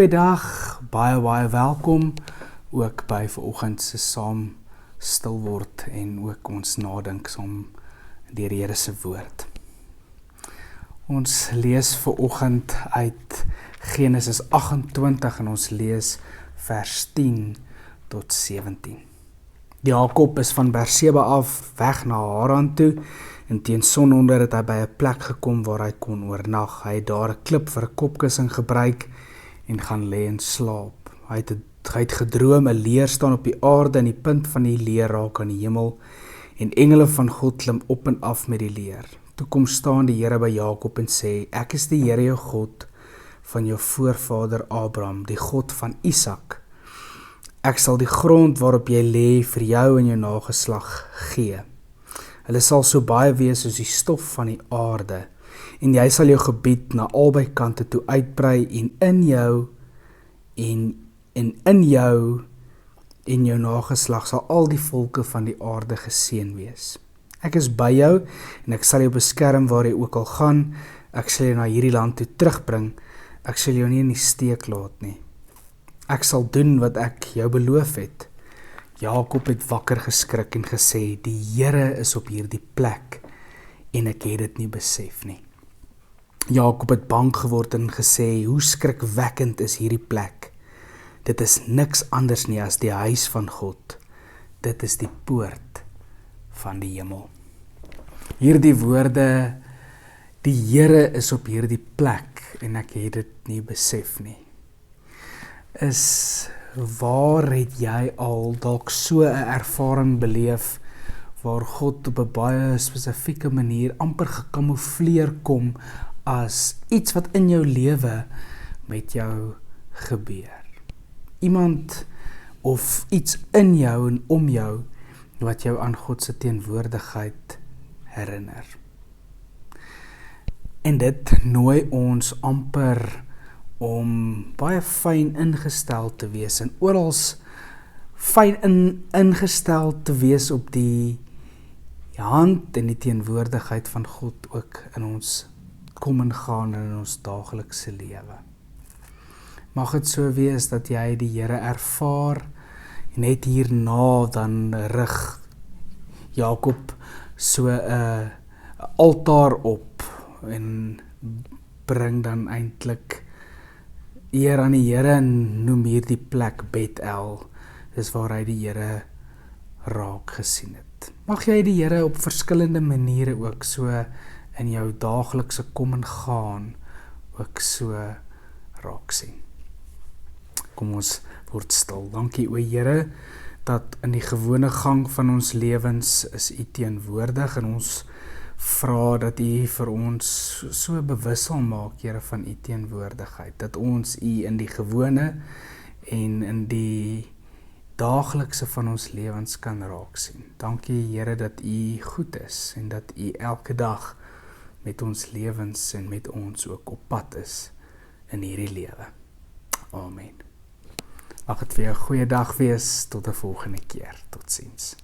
Goeiedag, baie welkom ook by vanoggend se saam stil word en ook ons nadink saam deur die Here se woord. Ons lees vanoggend uit Genesis 28 en ons lees vers 10 tot 17. Jakob is van Berseba af weg na Haran toe en teen sononder het hy by 'n plek gekom waar hy kon oornag. Hy het daar 'n klip vir 'n kopkussing gebruik en gaan lê en slaap. Hy het gedroom, 'n leer staan op die aarde en die punt van die leer raak aan die hemel en engele van God klim op en af met die leer. Toe kom staan die Here by Jakob en sê, ek is die Here jou God van jou voorvader Abraham, die God van Isak. Ek sal die grond waarop jy lê vir jou en jou nageslag gee. Hulle sal so baie wees soos die stof van die aarde, en jy sal jou gebied na albei kante toe uitbrei en in jou en jou nageslag sal al die volke van die aarde geseën wees. Ek is by jou en ek sal jou beskerm waar jy ook al gaan. Ek sal jou na hierdie land toe terugbring. Ek sal jou nie in die steek laat nie. Ek sal doen wat ek jou beloof het. Jakob het wakker geskrik en gesê, die Here is op hierdie plek en ek het dit nie besef nie. Jakob het bang geword en gesê, hoe skrikwekkend is hierdie plek. Dit is niks anders nie as die huis van God. Dit is die poort van die hemel. Hierdie woorde, die Here is op hierdie plek en ek het dit nie besef nie. Waar het jy al dalk so 'n ervaring beleef waar God op 'n baie spesifieke manier amper gekamoufleer kom as iets wat in jou lewe met jou gebeur? Iemand of iets in jou en om jou wat jou aan God se teenwoordigheid herinner. En dit nooi ons amper om baie fyn ingestel te wees en orals fyn ingestel te wees op die hand en die teenwoordigheid van God ook in ons kom en gaan in ons daaglikse lewe. Mag dit so wees dat jy die Here ervaar en net hierna dan rig Jakob so 'n altaar op en bring dan eintlik eer aan die Here en noem hierdie plek Bethel. Dis waar hy die Here raak gesien het. Mag jy die Here op verskillende maniere ook so in jou daaglikse kom en gaan ook so raak sien. Kom ons word stil. Dankie o Here dat in die gewone gang van ons lewens is U teenwoordig en ons vra dat U vir ons so bewus sal maak, Here, van U teenwoordigheid, dat ons U in die gewone en in die daaglikse van ons lewens kan raak sien. Dankie Here dat U goed is en dat U elke dag met ons lewens en met ons ook op pad is in hierdie lewe. Amen. Mag dit vir jou 'n goeie dag wees, tot 'n volgende keer. Totsiens.